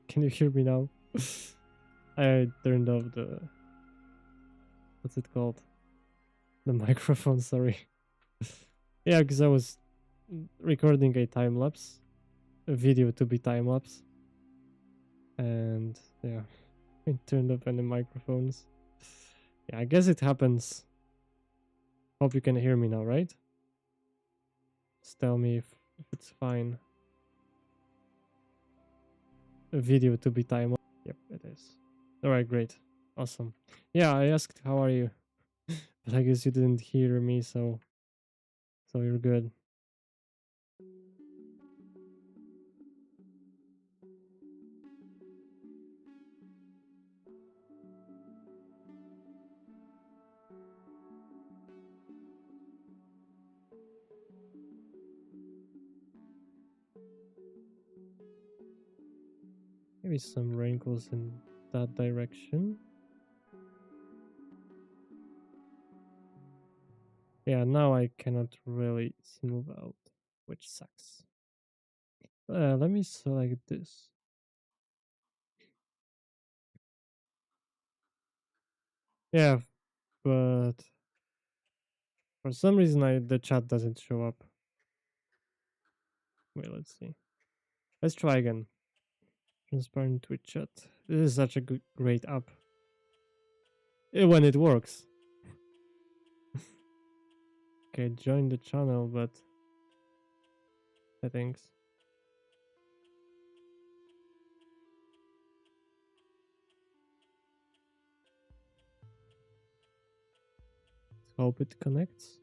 Can you hear me now? I turned off the, what's it called? The microphone, sorry. Yeah, because I was recording a time lapse, a video to be time lapse. And yeah, I turned off any microphones. Yeah, I guess it happens. Hope you can hear me now, right? Just tell me if it's fine. A video to be time lapse. Yep, it is. Alright, great. Awesome. Yeah, I asked how are you? But I guess you didn't hear me, so you're good. Maybe some wrinkles in that direction. Yeah, now I cannot really smooth out, which sucks. Let me select this. Yeah, but for some reason the chat doesn't show up. Wait, let's see. Let's try again. Transparent Twitch chat. This is such a great app. When it works. Okay, join the channel, but settings. Let's hope it connects.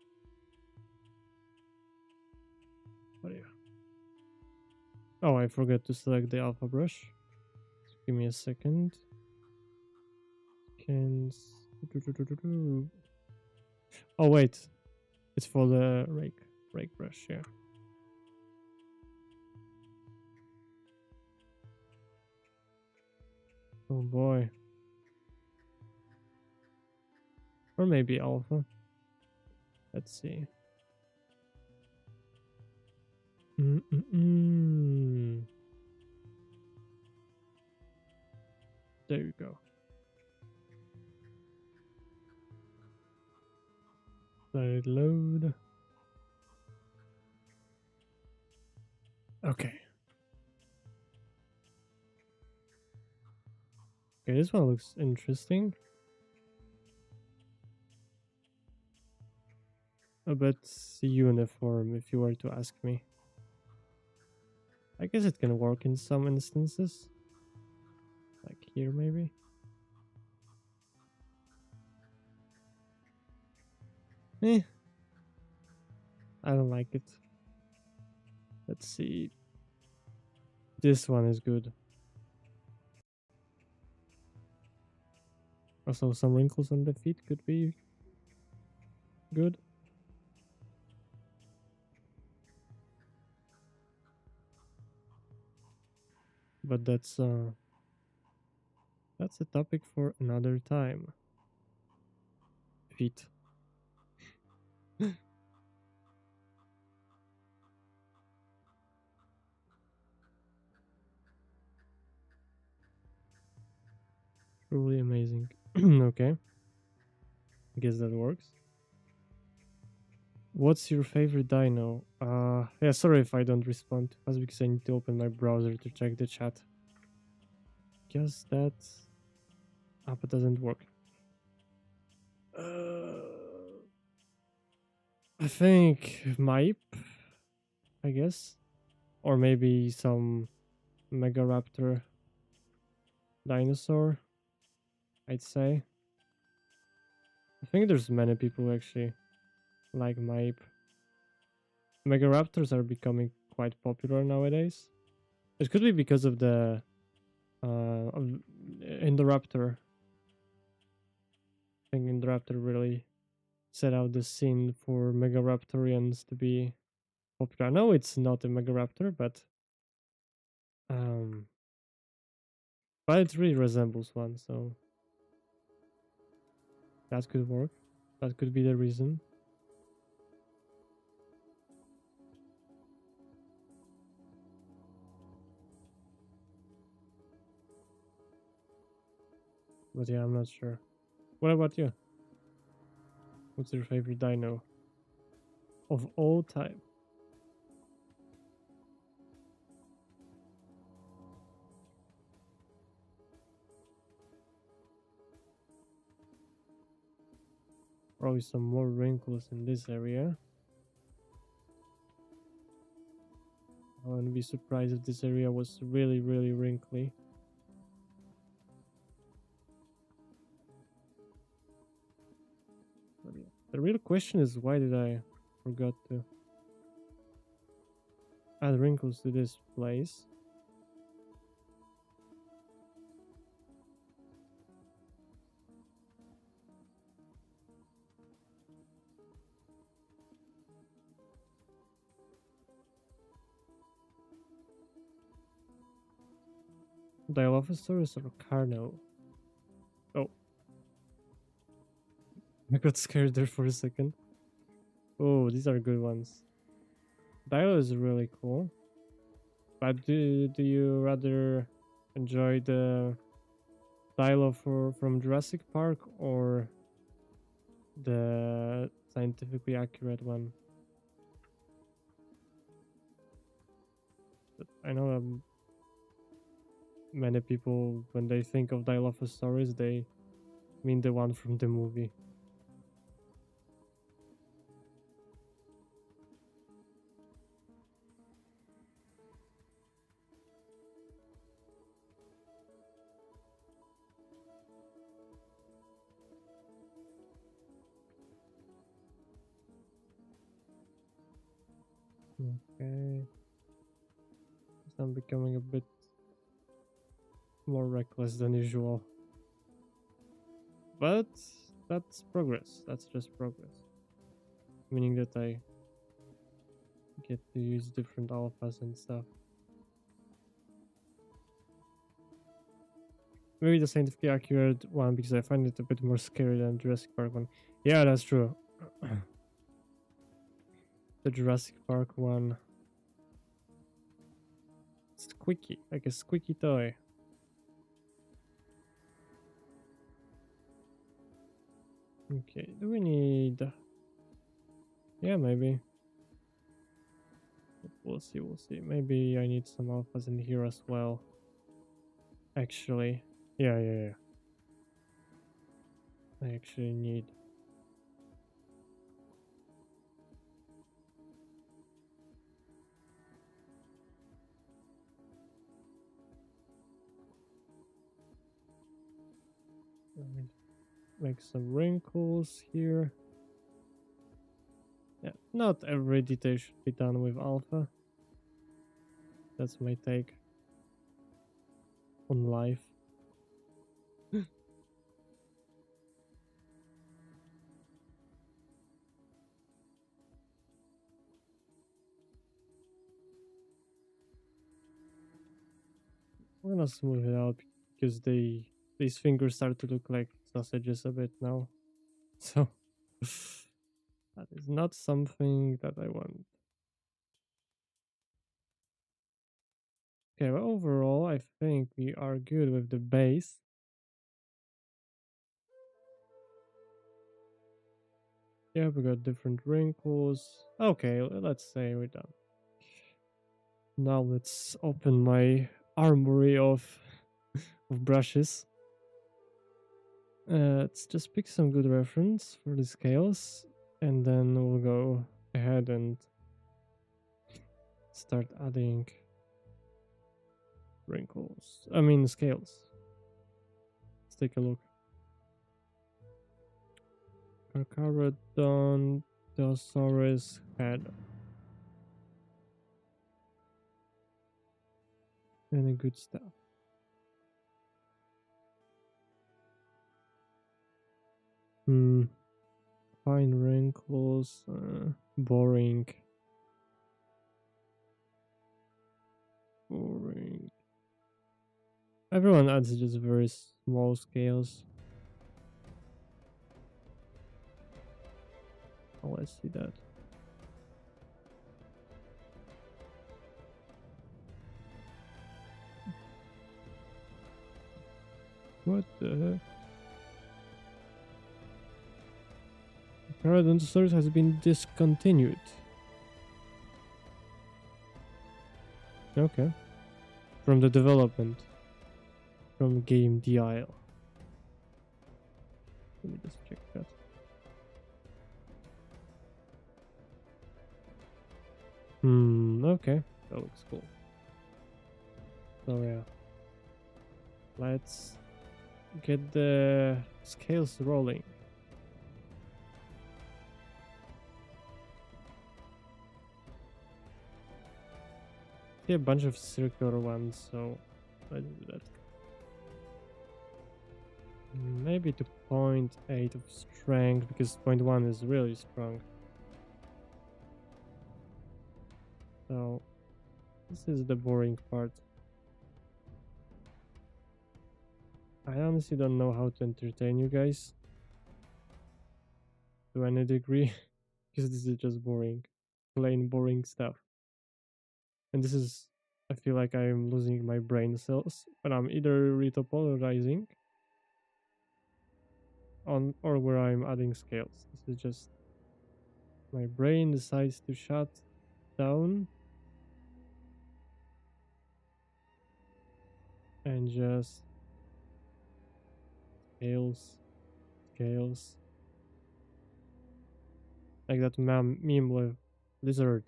Oh yeah. Oh, I forgot to select the alpha brush. Give me a second. Oh wait, it's for the rake brush. Yeah. Oh boy. Or maybe alpha. Let's see. There you go. Let it load. Okay. Okay, this one looks interesting. A bit uniform, if you were to ask me. I guess it can work in some instances. Like here, maybe. Eh. I don't like it. Let's see. This one is good. Also, some wrinkles on the feet could be good. But that's a topic for another time. Feet. Truly amazing. Okay. I guess that works. What's your favorite dino? Yeah, sorry if I don't respond too fast because I need to open my browser to check the chat. Guess that app doesn't work. I think Maip, I guess. Or maybe some Megaraptor dinosaur, I'd say. I think there's many people who actually like Maip. Megaraptors are becoming quite popular nowadays. It could be because of the Indoraptor. I think Indoraptor really set out the scene for Megaraptorians to be popular. I know it's not a Megaraptor, but it really resembles one, so that could work. That could be the reason. But yeah, I'm not sure. What about you? What's your favorite dino of all time? Probably some more wrinkles in this area. I wouldn't be surprised if this area was really, really wrinkly. But yeah. The real question is, why did I forgot to add wrinkles to this place? Dilophosaurus or Carno? Oh, I got scared there for a second. Oh, these are good ones. Dilo is really cool. But do you rather enjoy the Dilo from Jurassic Park or the scientifically accurate one? But I know many people, when they think of Dilophosaurus, they mean the one from the movie. Okay. I'm becoming a bit more reckless than usual. But that's progress. That's just progress. Meaning that I get to use different alphas and stuff. Maybe the scientifically accurate one because I find it a bit more scary than Jurassic Park one. Yeah, that's true. The Jurassic Park one. It's squeaky, like a squeaky toy. Okay, do we need... Yeah, maybe. We'll see, we'll see. Maybe I need some alphas in here as well. Actually. Yeah. I actually need... make some wrinkles here. Yeah, not every detail should be done with alpha. That's my take on life. We're gonna smooth it out because these fingers start to look like sausages a bit now. So that is not something that I want. Okay, well, overall, I think we are good with the base. Yeah, we got different wrinkles. Okay, let's say we're done. Now let's open my armory of brushes. Let's just pick some good reference for the scales, and then we'll go ahead and start adding wrinkles. I mean scales. Let's take a look. Carcharodon Dinosaurus head. Any good stuff. Fine wrinkles. Boring. Boring. Everyone adds just very small scales. Oh, I see that. What the heck? Dinosaurs has been discontinued. Okay. From the development. From game DIL. Let me just check that. Okay. That looks cool. So yeah. Let's get the scales rolling. See a bunch of circular ones, so let's do that. Maybe to 0.8 of strength, because 0.1 is really strong. So this is the boring part. I honestly don't know how to entertain you guys to any degree, because this is just boring, plain boring stuff. And this is, I feel like I'm losing my brain cells when I'm either retopolarizing on or where I'm adding scales. This is just my brain decides to shut down and just scales like that meme with lizard.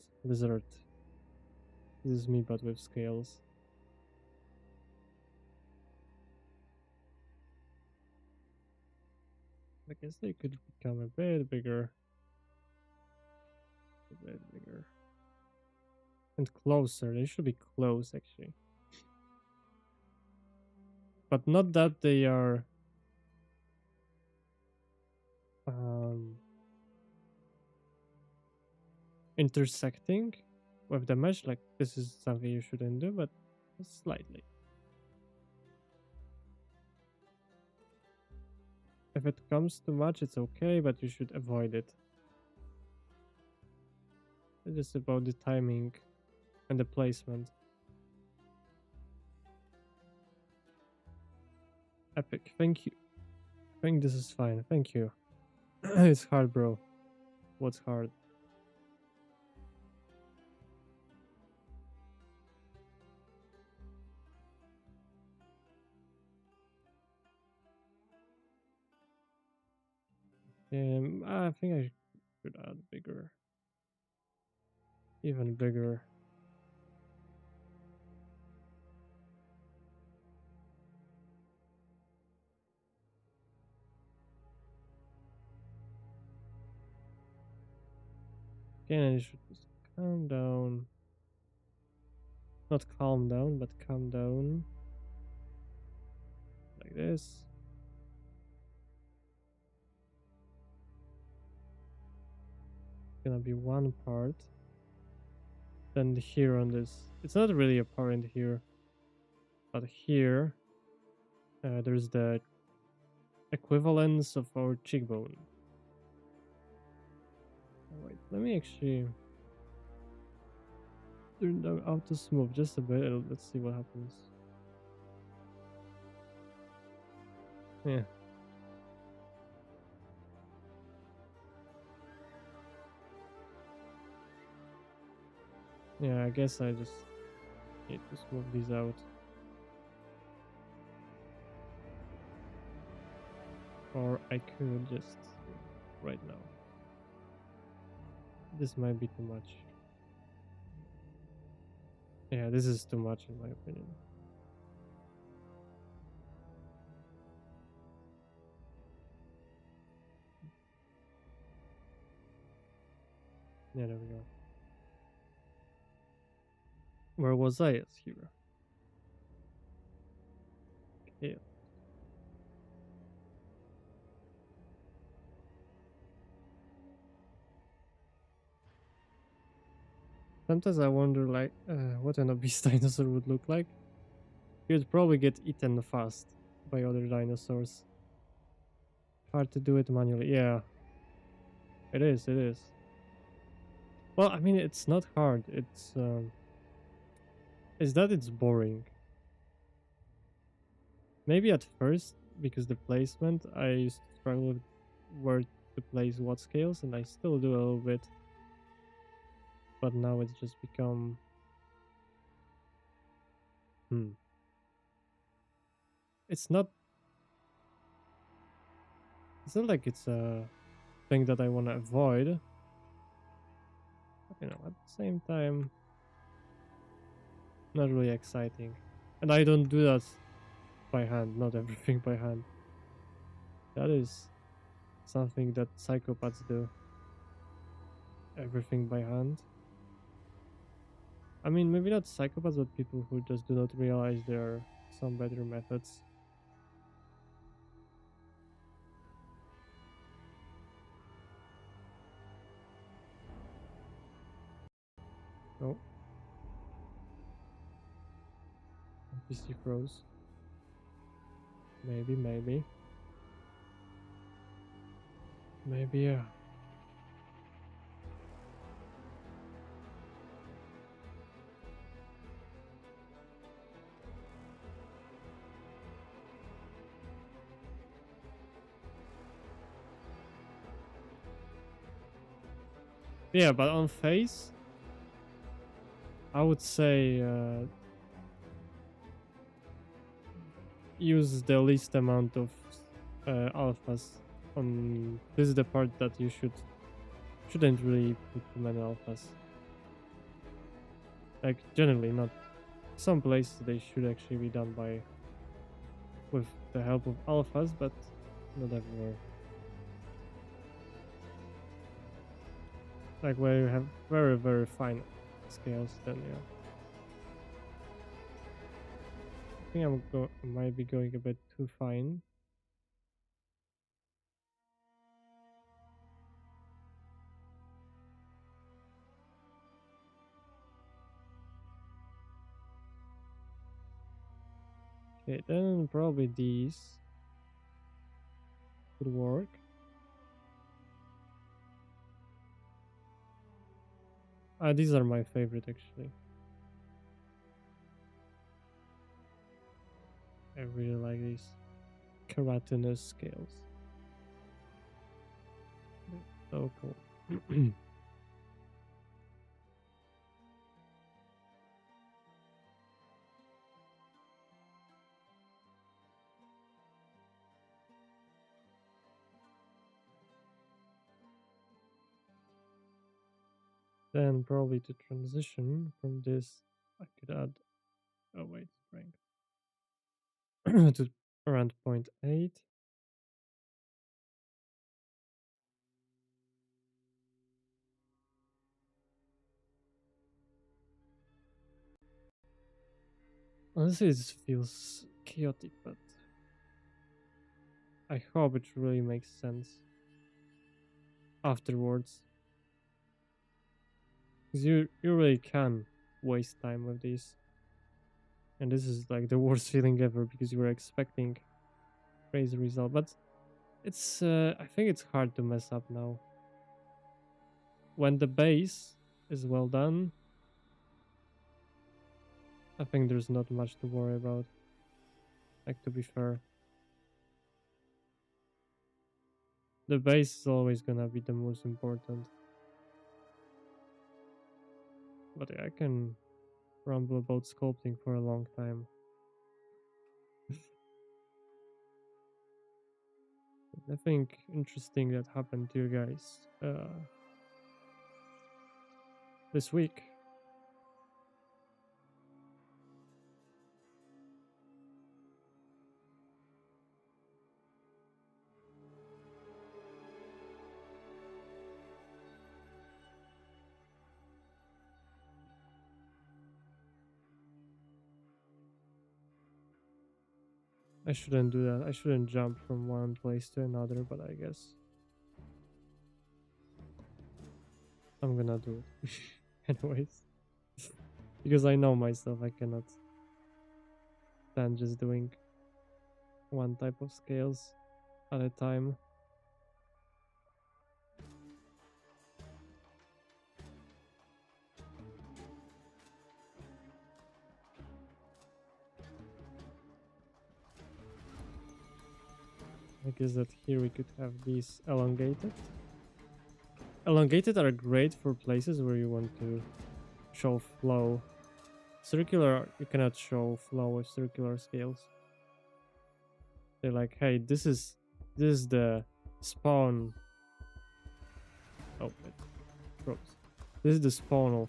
This is me but with scales. I guess they could become a bit bigger. And closer. They should be close actually. But not that they are intersecting with the mesh. Like this is something you shouldn't do, but slightly. If it comes too much, it's okay, but you should avoid it. It's just about the timing and the placement. Epic, thank you. I think this is fine, thank you. It's hard, bro. What's hard? I think I should add bigger. Even bigger. Again, I should just calm down. Not calm down, but calm down. Like this. Gonna be one part. Then here on this, it's not really apparent here, but here there's the equivalence of our cheekbone. Oh, wait, let me actually turn the auto smooth just a bit. Let's see what happens. Yeah. Yeah, I guess I just need to smooth these out. Or I could just right now. This might be too much. Yeah, this is too much in my opinion. Yeah, there we go. Where was I as here? Okay. Sometimes I wonder, like, what an obese dinosaur would look like. He would probably get eaten fast by other dinosaurs. Hard to do it manually. Yeah, it is. It is. Well, I mean, it's not hard. It's that it's boring. Maybe at first, because the placement, I used to struggle with where to place what scales, and I still do a little bit. But now it's just become... It's not like it's a thing that I want to avoid. But, you know, at the same time, not really exciting. And I don't do that by hand, not everything by hand. That is something that psychopaths do. Everything by hand. I mean, maybe not psychopaths, but people who just do not realize there are some better methods. Oh. PC froze. Maybe. Maybe, yeah. Yeah, but on face, I would say use the least amount of alphas. This is the part that you shouldn't really put too many alphas. Like generally, not some places they should actually be done with the help of alphas, but not everywhere. Like where you have very fine scales, then yeah. I think I might be going a bit too fine. Okay, then probably these would work. These are my favorite actually. I really like these keratinous scales. They're so cool. Then probably to transition from this, I could add, oh wait, strength to around 0.8. Honestly, this feels chaotic, but I hope it really makes sense afterwards. Because you really can waste time with these. And this is like the worst feeling ever because you were expecting crazy result. But it's I think it's hard to mess up now. When the base is well done, I think there's not much to worry about. Like, to be fair. The base is always gonna be the most important. But I can ramble about sculpting for a long time. Nothing interesting that happened to you guys this week. I shouldn't do that. I shouldn't jump from one place to another, but I guess I'm gonna do it. Anyways. Because I know myself, I cannot stand just doing one type of scales at a time. I guess that here we could have these elongated. Elongated are great for places where you want to show flow. Circular, you cannot show flow with circular scales. They're like, hey, this is the spawn. Oh, it froze. This is the spawn of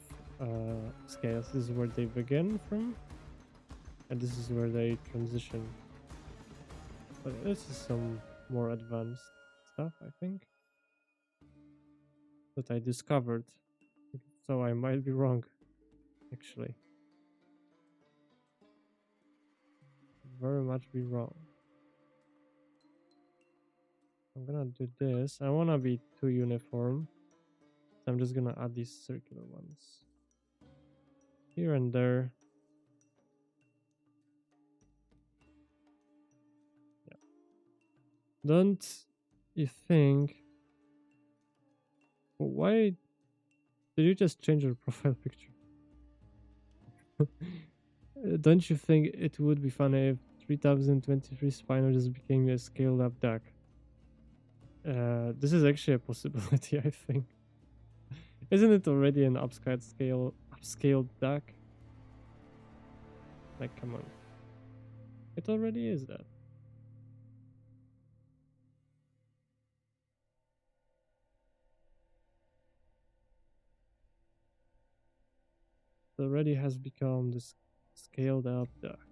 scales. This is where they begin from, and this is where they transition. But this is some more advanced stuff, I think, that I discovered. So I might be wrong, actually. Very much be wrong. I'm gonna do this. I wanna be too uniform. So I'm just gonna add these circular ones here and there. Yeah. Don't you think? Why did you just change your profile picture? Don't you think it would be funny if 3023 Spino just became a scaled up duck? This is actually a possibility, I think. Isn't it already an upscaled duck? Like, come on. It already is that. It already has become this scaled up duck.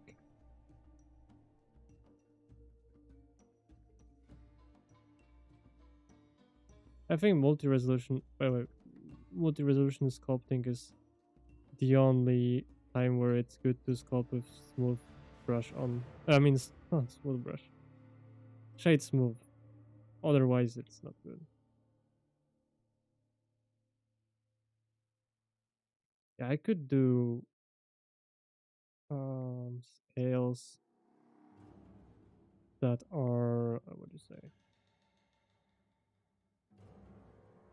I think multi-resolution sculpting is the only time where it's good to sculpt with smooth brush on. I mean, not smooth brush. Shade smooth. Otherwise, it's not good. Yeah, I could do scales that are what do you say?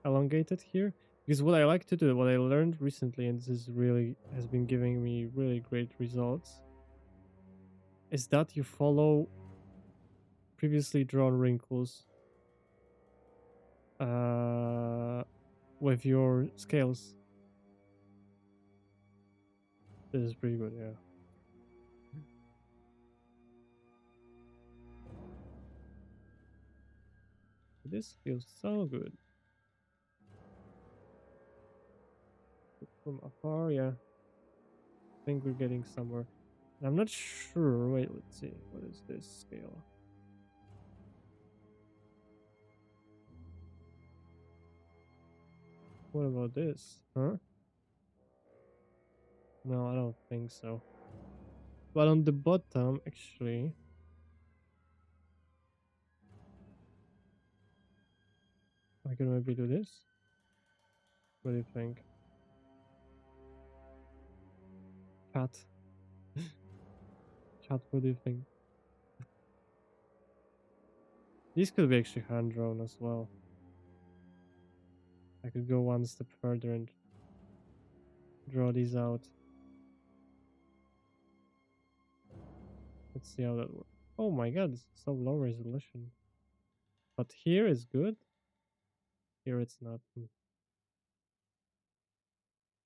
Elongated here, because what I like to do, what I learned recently, and this is really has been giving me really great results, is that you follow previously drawn wrinkles with your scales. This is pretty good, yeah. This feels so good. From afar, yeah. I think we're getting somewhere. And I'm not sure. Wait, let's see. What is this scale? What about this? Huh? No, I don't think so. But on the bottom, actually, I can maybe do this. What do you think? Chat. Chat, what do you think? These could be actually hand drawn as well. I could go one step further and draw these out. Let's see how that works. Oh my god, it's so low resolution. But here is good. Here it's not.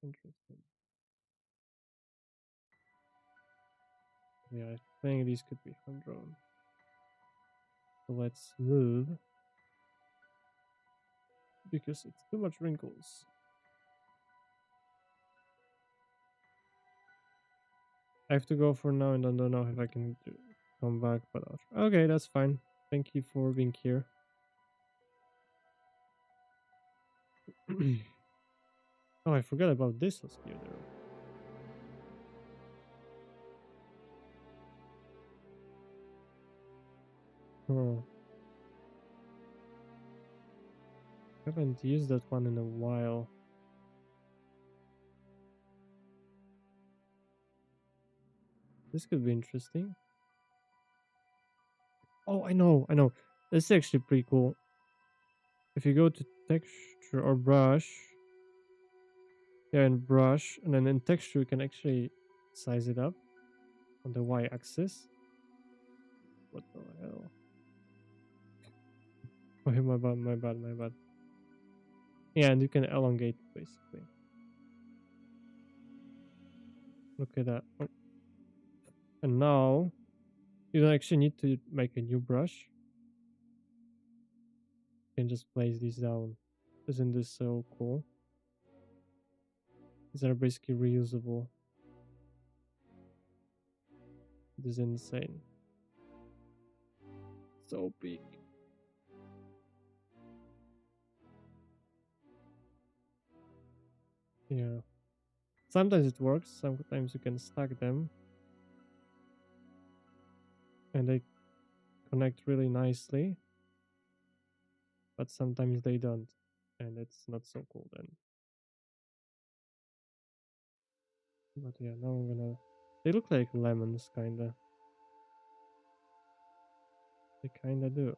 Interesting. Yeah, I think these could be hand drawn. So let's move. Because it's too much wrinkles. I have to go for now and I don't know if I can come back, but okay, that's fine. Thank you for being here. Oh, I forgot about this oscillator. Oh. Haven't used that one in a while. This could be interesting. Oh, I know. This is actually pretty cool. If you go to texture or brush, yeah, and brush, and then in texture, you can actually size it up on the y-axis. What the hell? Oh, my bad, my bad, my bad. Yeah, and you can elongate basically. Look at that. Oh. And now you don't actually need to make a new brush. You can just place these down. Isn't this so cool? These are basically reusable. This is insane. So big. Yeah. Sometimes it works, sometimes you can stack them. And they connect really nicely. But sometimes they don't. And it's not so cool then. But yeah, now I'm gonna... They look like lemons, kinda. They kinda do.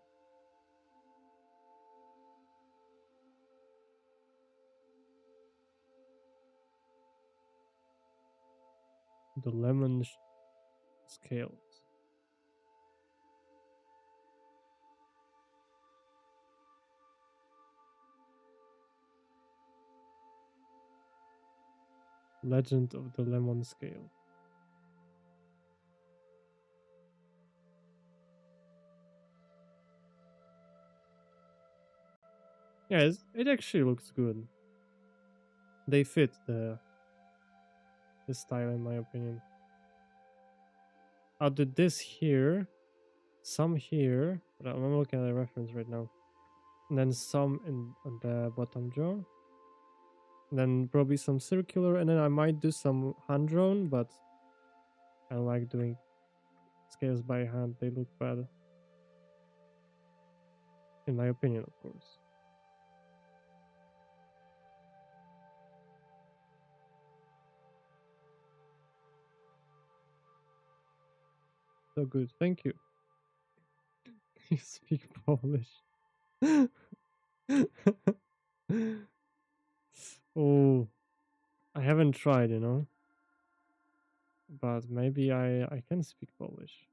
The lemon scales. Legend of the lemon scale. Yeah, it actually looks good. They fit the style in my opinion. I'll do this here, some here, but I'm looking at the reference right now. And then some on the bottom jaw. And then probably some circular, and then I might do some hand drawn, but I don't like doing scales by hand. They look bad. In my opinion, of course. So good, thank you. You speak Polish. Oh, I haven't tried, but maybe I can speak Polish.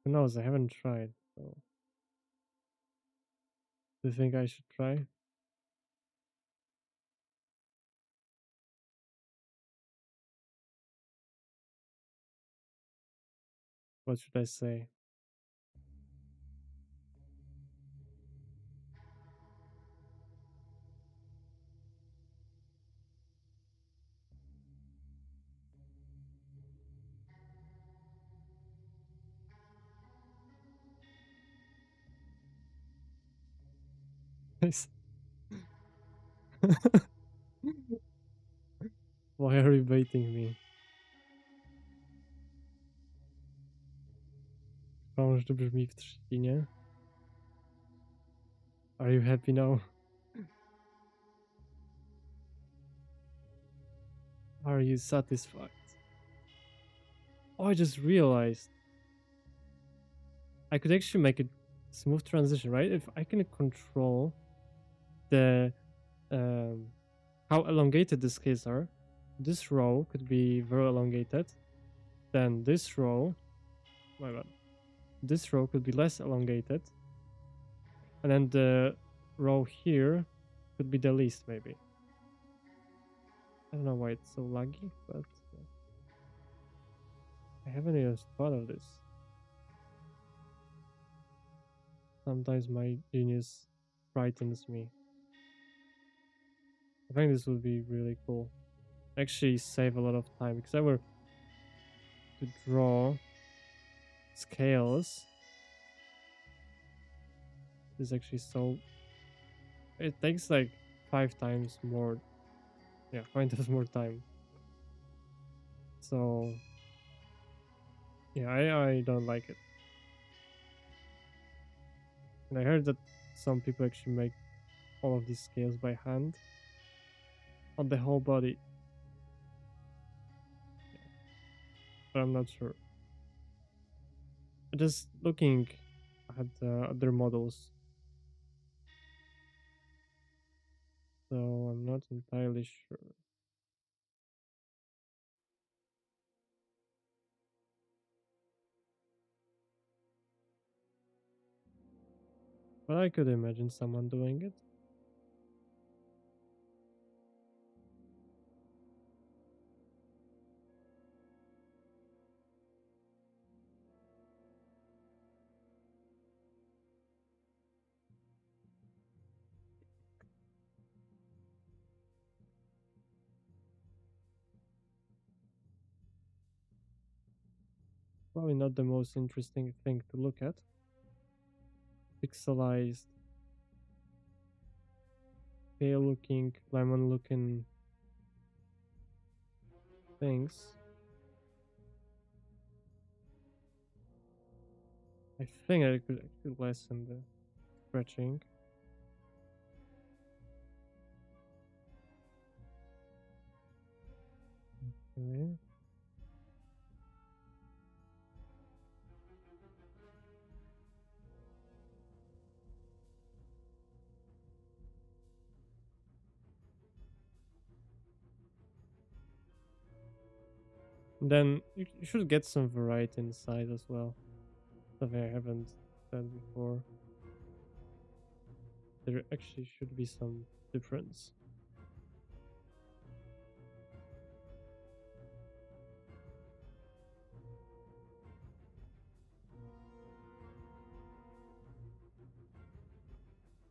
Who knows? I haven't tried. So, do you think I should try? What should I say? Nice. Why are you baiting me? Wciąż to brzmi w trzcinie. Are you happy now? Are you satisfied? Oh, I just realized I could actually make a smooth transition, right? If I can control the um, how elongated the scales are, this row could be very elongated. Then this row, my bad, this row could be less elongated, and then the row here could be the least, maybe. I don't know why it's so laggy, but I haven't even thought of this. Sometimes my genius frightens me. I think this would be really cool. Actually, save a lot of time because I were to draw scales. Is actually so. It takes like 5 times more. Yeah, 5 times more time. So yeah, I don't like it. And I heard that some people actually make all of these scales by hand on the whole body. Yeah, but I'm not sure. Just looking at other models, so I'm not entirely sure. But I could imagine someone doing it. Probably not the most interesting thing to look at. Pixelized, pale looking, lemon looking things. I think I could actually lessen the stretching. Okay. Then you should get some variety in the size as well. Something I haven't done before. There actually should be some difference.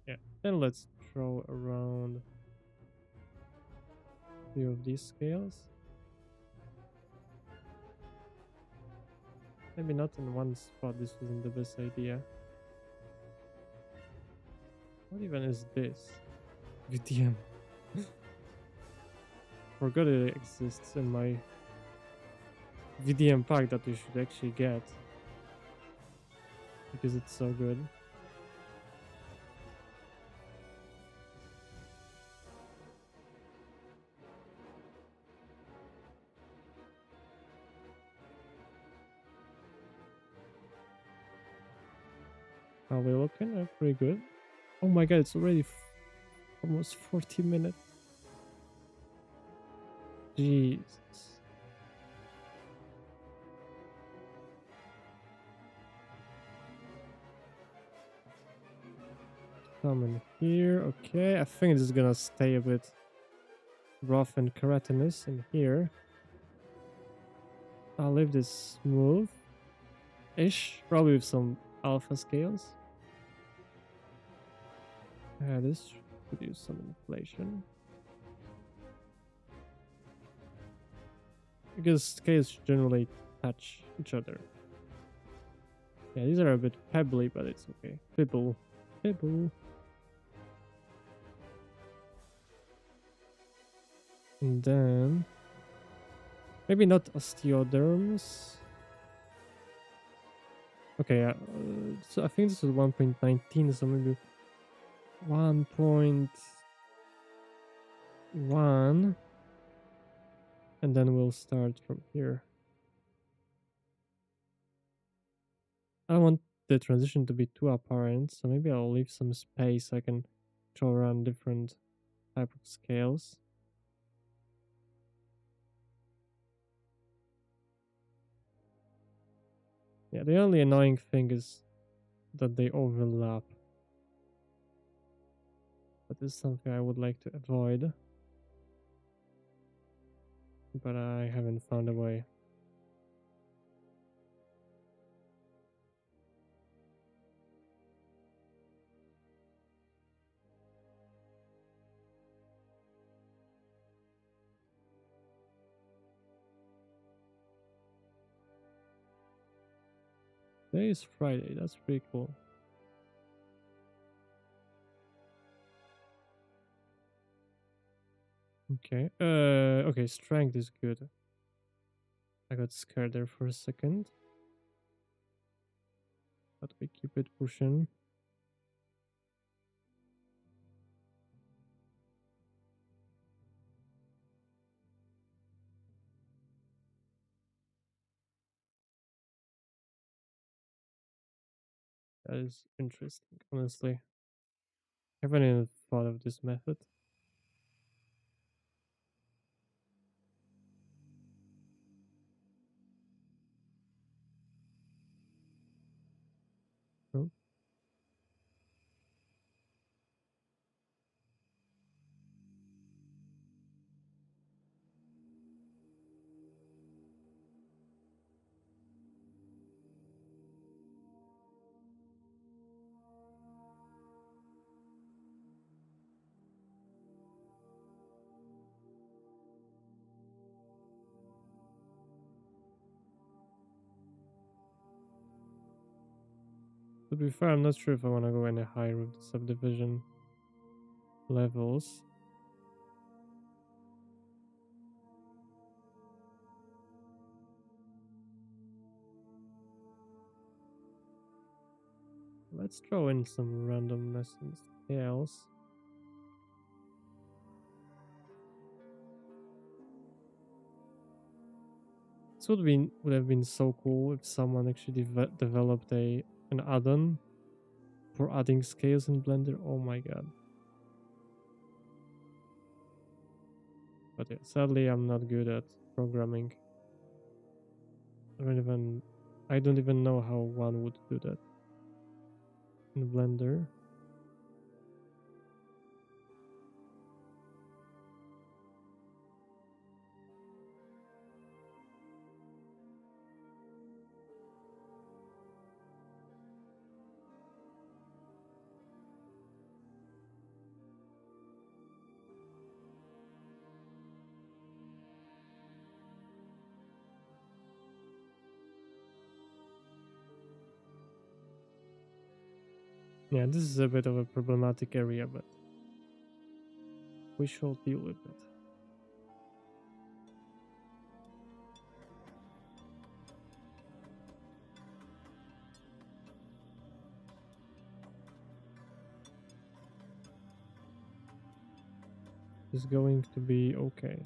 Yeah. Then let's throw around a few of these scales. Maybe not in one spot, this wasn't the best idea. What even is this? VDM. Forgot it exists in my VDM pack that you should actually get. Because it's so good. Are we looking? Pretty good. Oh my god, it's already almost 40 minutes. Jesus. Come in here. Okay, I think this is gonna stay a bit rough and keratinous in here. I'll leave this smooth-ish, probably with some alpha scales. Yeah, this could use some inflation. Because scales generally touch each other. Yeah, these are a bit pebbly, but it's okay. Pebble. Pebble. And then... maybe not osteoderms. Okay, so I think this is 1.19, so maybe 1.1. And then we'll start from here. I don't want the transition to be too apparent, so maybe I'll leave some space so I can throw around different type of scales. Yeah, the only annoying thing is that they overlap. But this is something I would like to avoid. But I haven't found a way. Today is Friday, that's pretty cool. Okay. Okay, strength is good. I got scared there for a second. But we keep it pushing. That is interesting, honestly. I haven't even thought of this method. Oh. To be fair, I'm not sure if I want to go any higher with the subdivision levels. Let's throw in some randomness and scales. This would have been so cool if someone actually developed an add-on for adding scales in Blender. Oh my god. But yeah, sadly I'm not good at programming. I don't even know how one would do that in Blender. Yeah, this is a bit of a problematic area, but we shall deal with it. It's going to be okay.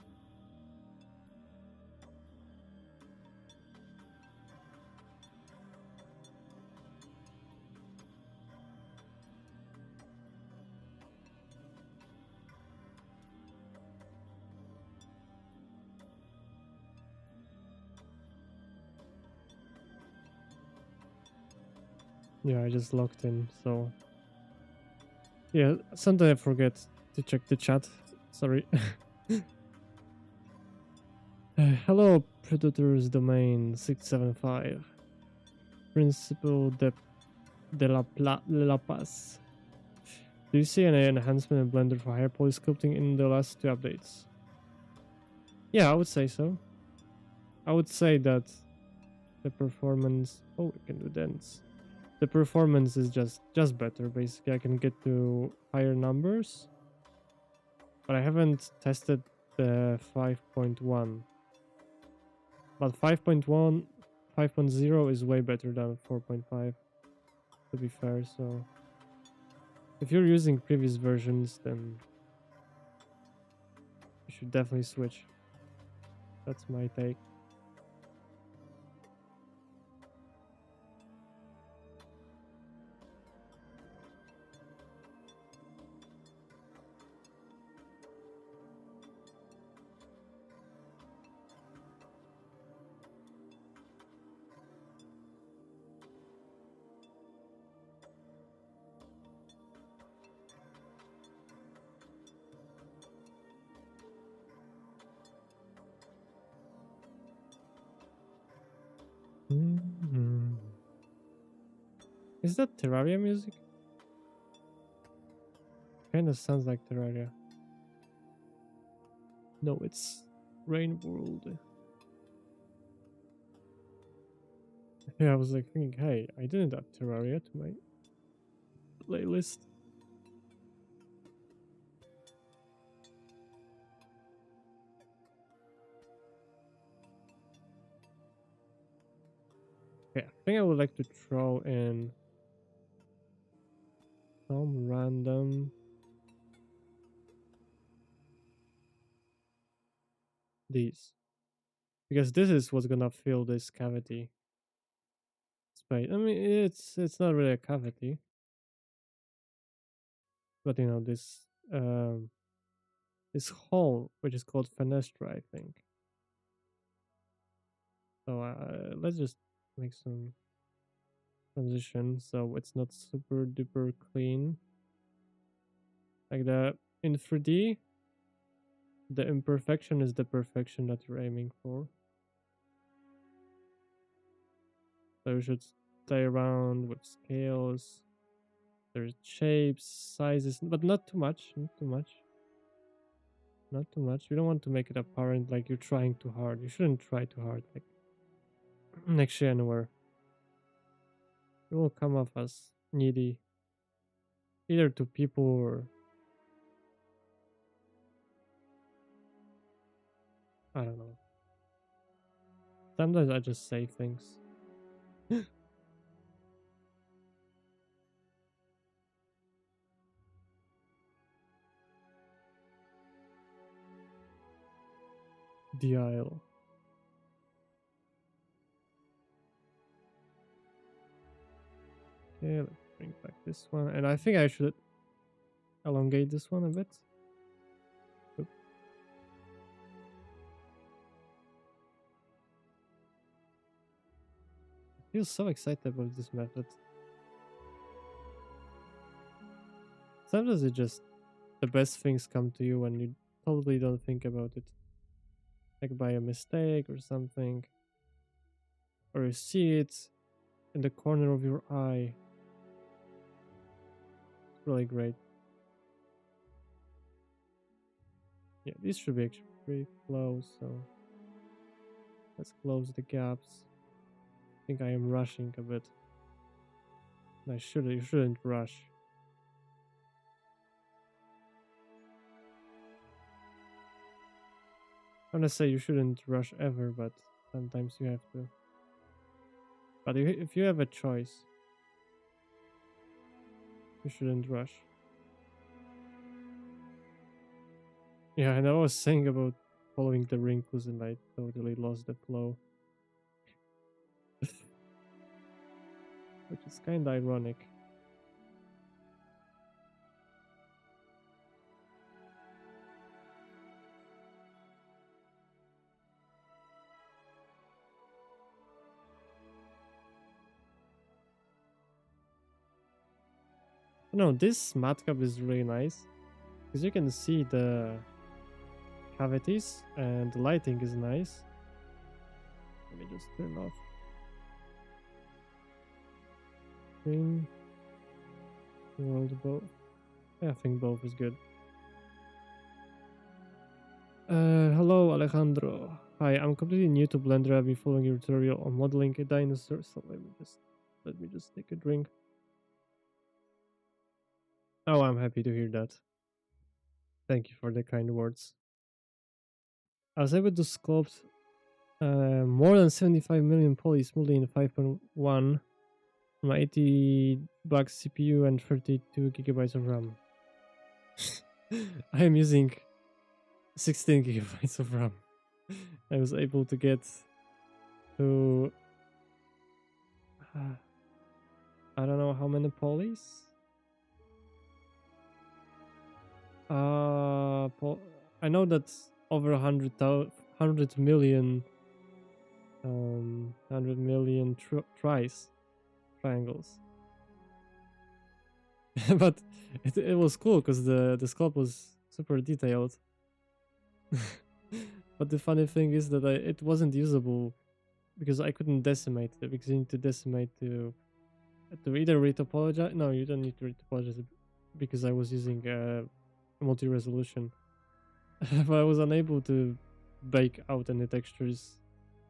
Yeah, I just logged in, so yeah, sometimes I forget to check the chat. Sorry. Hello, Predator's Domain 675. Principal de la Paz. Do you see any enhancement in Blender for higher poly sculpting in the last 2 updates? Yeah, I would say so. I would say that the performance... Oh, we can do dents. The performance is just better, basically. I can get to higher numbers. But I haven't tested the 5.1. But 5.1, 5.0 is way better than 4.5, to be fair, so... If you're using previous versions, then you should definitely switch. That's my take. Mm-hmm. Is that Terraria music? Kinda sounds like Terraria. No, it's Rain World. Yeah, I was like thinking, hey, I didn't add Terraria to my playlist. Okay, I think I would like to throw in some random these. Because this is what's gonna fill this cavity space. I mean, it's not really a cavity, but you know this hole, which is called fenestra, I think. So let's just make some transition so it's not super duper clean. Like in 3D, the imperfection is the perfection that you're aiming for. So you should play around with scales. There's shapes, sizes, but not too much. Not too much. Not too much. You don't want to make it apparent like you're trying too hard. You shouldn't try too hard. Like next year anywhere. It will come off as needy, either to people or I don't know. Sometimes I just say things. The aisle. Okay, let's bring back this one, and I think I should elongate this one a bit. Oop. I feel so excited about this method. Sometimes it just the best things come to you when you totally don't think about it, like by a mistake or something, or you see it in the corner of your eye. It's really great. Yeah, this should be actually pretty close, so let's close the gaps. I think I am rushing a bit. You shouldn't rush. I'm gonna say you shouldn't rush ever, but sometimes you have to. But if you have a choice, you shouldn't rush. Yeah, and I was saying about following the wrinkles and I totally lost the flow. Which is kinda ironic. No, this matcap is really nice. Because you can see the cavities and the lighting is nice. Let me just turn off screen. World both. Yeah, I think both is good. Hello Alejandro. Hi, I'm completely new to Blender. I've been following your tutorial on modeling a dinosaur, so let me just take a drink. Oh, I'm happy to hear that. Thank you for the kind words. I was able to sculpt more than 75 million polys smoothly in 5.1 on my 80 bucks CPU and 32 gigabytes of RAM. I am using 16 gigabytes of RAM. I was able to get to I don't know how many polys. I know that's over 100 million 100 million triangles. But it was cool because the sculpt was super detailed. But the funny thing is that it wasn't usable because I couldn't decimate it, because you need to decimate to either retopologize. No, you don't need to retopologize it because I was using multi-resolution. But I was unable to bake out any textures.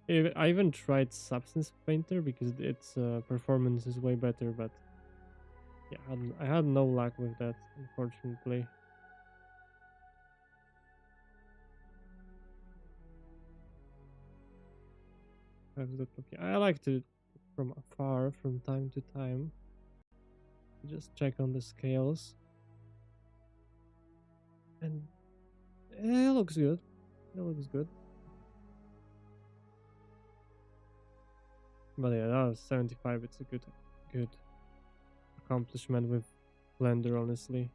I even tried Substance Painter because its performance is way better, but yeah, I had no luck with that, unfortunately. I like to from afar from time to time. Just check on the scales. And it looks good. It looks good. But yeah, that was 75. It's a good accomplishment with Blender, honestly.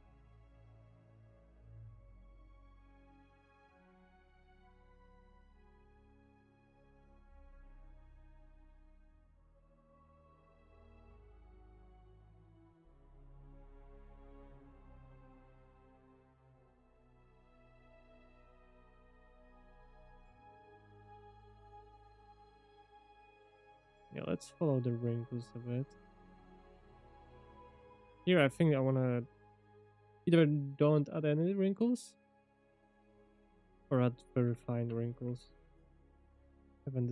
Yeah, let's follow the wrinkles a bit. Here, I think I wanna either don't add any wrinkles or add very fine wrinkles. Haven't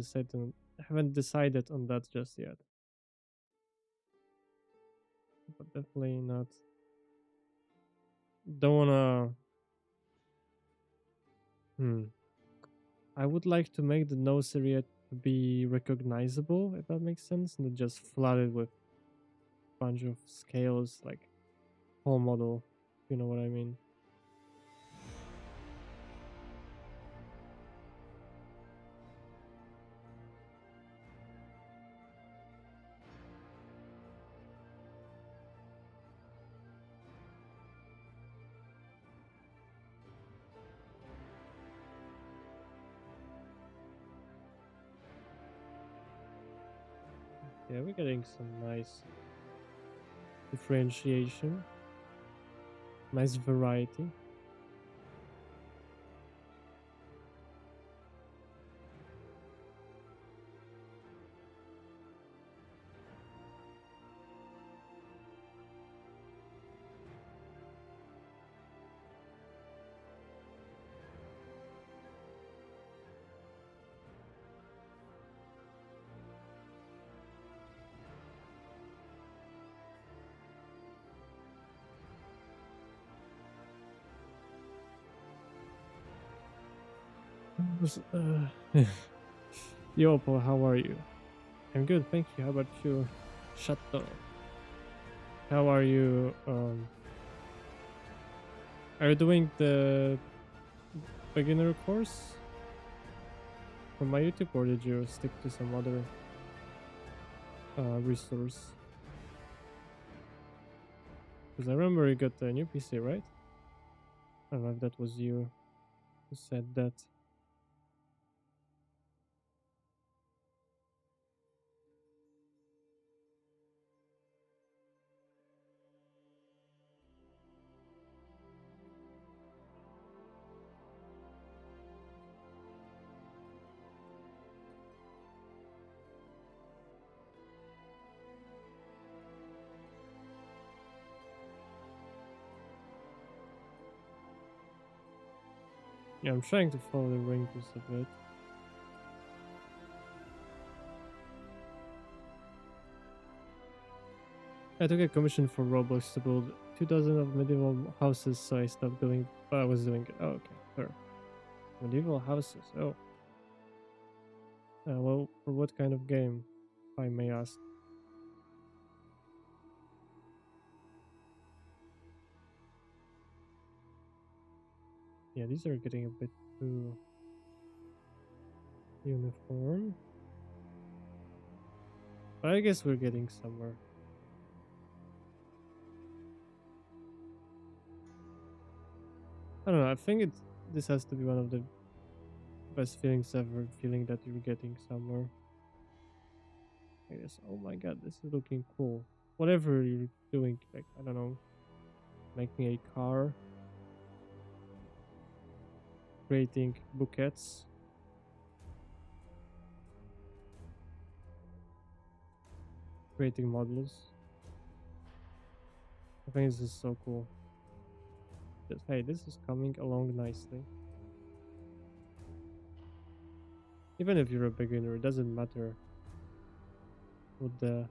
decided on that just yet. But definitely not. Don't wanna. Hmm. I would like to make the nose area to be recognizable, if that makes sense, not just flooded with a bunch of scales, like whole model. You know what I mean? Yeah, we're getting some nice differentiation, nice variety. Yo, Paul, how are you? I'm good, thank you. How about you? Shut up. How are you? Are you doing the beginner course from my YouTube, or did you stick to some other resource? Because I remember you got a new PC, right? I don't know if that was you who said that. Yeah, I'm trying to follow the wrinkles a bit. I took a commission for Roblox to build 2,000 of medieval houses, so I stopped doing. I was doing it. Oh, okay, fair. Medieval houses. Oh, well, for what kind of game, if I may ask? Yeah, these are getting a bit too uniform. But I guess we're getting somewhere. I don't know. I think it's this has to be one of the best feelings ever. Feeling that you're getting somewhere. I guess. Oh my god, this is looking cool. Whatever you're doing, like I don't know, making a car, creating bouquets, creating models. I think this is so cool. Just, hey, this is coming along nicely. Even if you're a beginner, it doesn't matter what the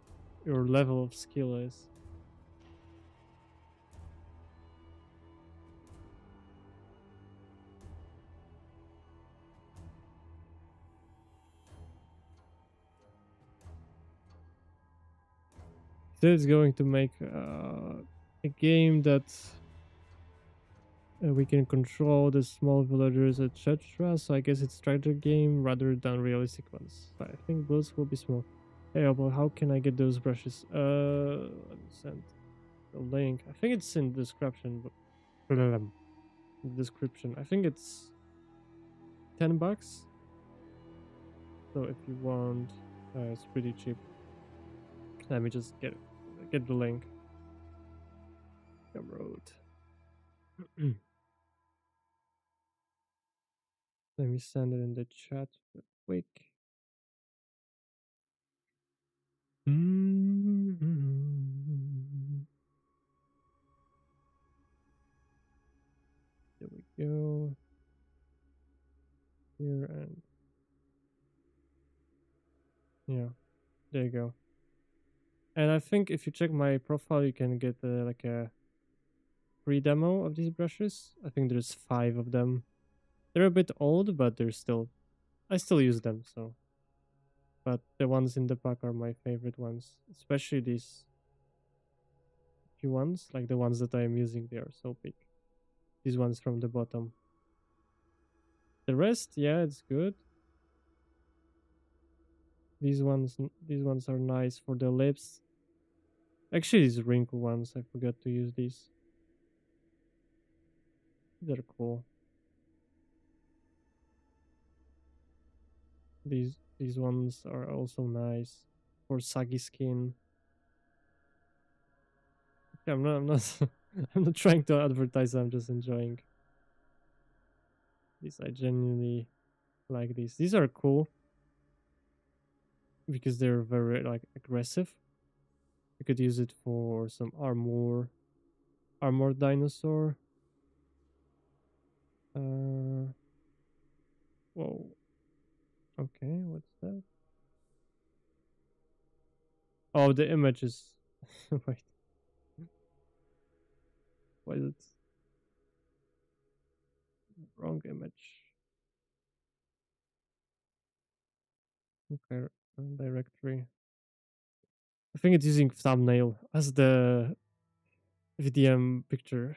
your level of skill is. So it's going to make a game that we can control the small villagers, etc. So I guess it's strategy game rather than realistic ones. So I think those will be small. Hey, well, how can I get those brushes? Let me send the link. I think it's in the description. The description. I think it's $10. So if you want, it's pretty cheap. Let me just get the link. Road. Let me send it in the chat real quick. There we go. Here and yeah, there you go. And I think if you check my profile, you can get like a free demo of these brushes. I think there's 5 of them. They're a bit old, but they're still, I still use them. So, but the ones in the pack are my favorite ones, especially these few ones, like the ones that I am using. They are so big. These ones from the bottom. The rest, yeah, it's good. These ones are nice for the lips. Actually, these wrinkle ones, I forgot to use these. They're cool. These ones are also nice for saggy skin. Yeah, I'm not I'm not trying to advertise, I'm just enjoying these. I genuinely like these. These are cool because they're very like aggressive. You could use it for some armored dinosaur. Uh whoa. Okay, what's that? Oh, the image is wait, why is it wrong image? Okay, directory. I think it's using thumbnail as the VDM picture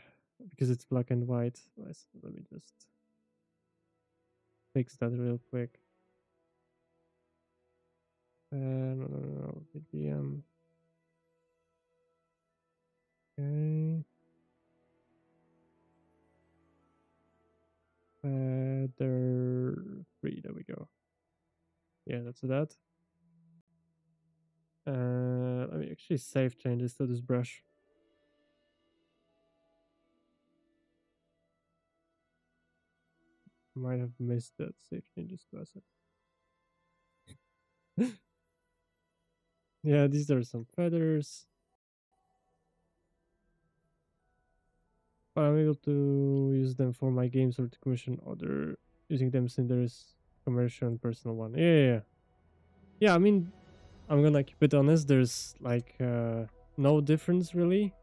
because it's black and white. Let me just fix that real quick. No. VDM. Okay. There. 3. There we go. Yeah, that's that. Let me actually save changes to this brush. Might have missed that save changes to asset. Yeah, these are some feathers. But I'm able to use them for my games or to commission other using them since there's commercial and personal one. Yeah. Yeah, I mean, I'm gonna keep it honest. There's like no difference really.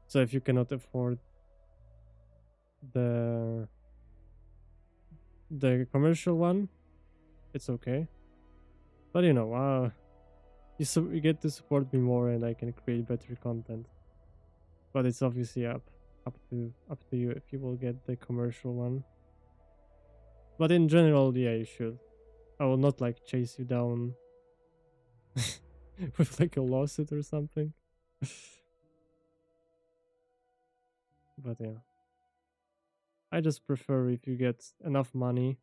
So if you cannot afford the commercial one, it's okay. But you get to support me more, and I can create better content. But it's obviously up to you if you will get the commercial one. But in general, yeah, you should. I will not like chase you down with like a lawsuit or something. But yeah, I just prefer if you get enough money,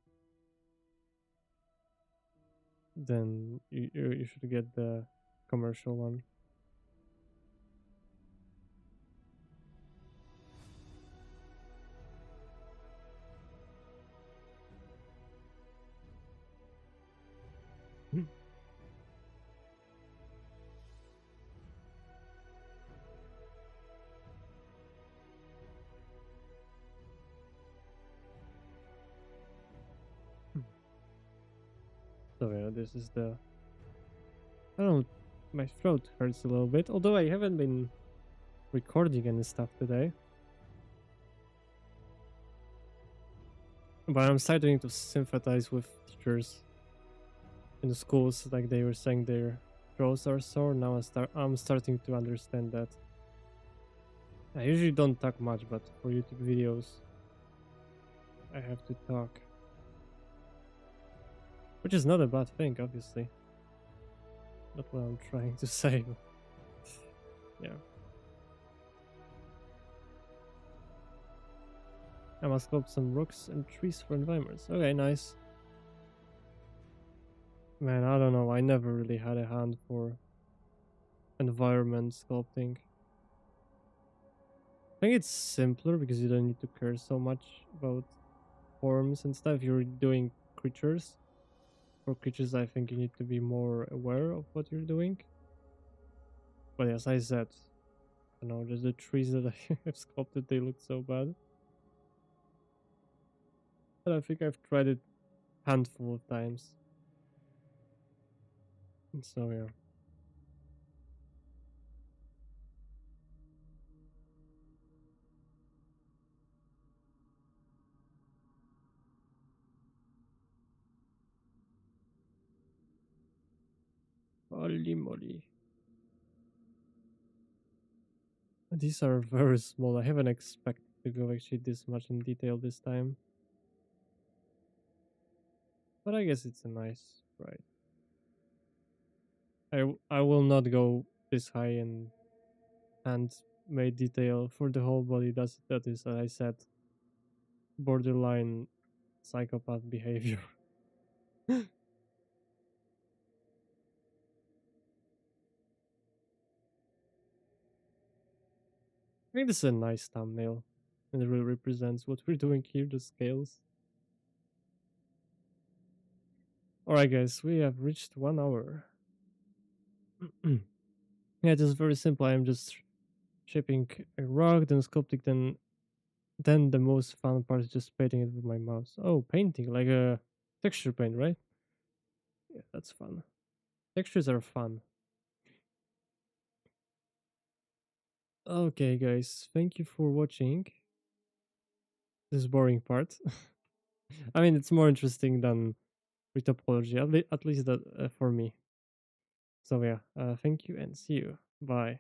then you should get the commercial one. So yeah, this is the. I don't know. My throat hurts a little bit, although I haven't been recording any stuff today. But I'm starting to sympathize with teachers in the schools, like they were saying their throats are sore. Now I'm starting to understand that. I usually don't talk much, but for YouTube videos, I have to talk, which is not a bad thing, obviously. Not what I'm trying to say. But yeah, I must sculpt some rocks and trees for environments. Okay, nice. Man, I don't know. I never really had a hand for environment sculpting. I think it's simpler because you don't need to care so much about forms and stuff. You're doing creatures. For creatures, I think you need to be more aware of what you're doing. But as I said, just the trees that I have sculpted, they look so bad. But I think I've tried it handful of times. So yeah. Holy moly. These are very small. I haven't expected to go actually this much in detail this time. But I guess it's a nice sprite. I will not go this high in handmade detail for the whole body. That is, as I said, borderline psychopath behavior. I think this is a nice thumbnail. And it really represents what we're doing here, the scales. Alright guys, we have reached 1 hour. Yeah, just very simple. I'm just shaping a rock, then sculpting, then the most fun part is just painting it with my mouse. Oh, painting, like a texture paint, right? Yeah, that's fun. Textures are fun. Okay, guys, thank you for watching this boring part. I mean, it's more interesting than retopology, at least that for me. So yeah, thank you and see you. Bye.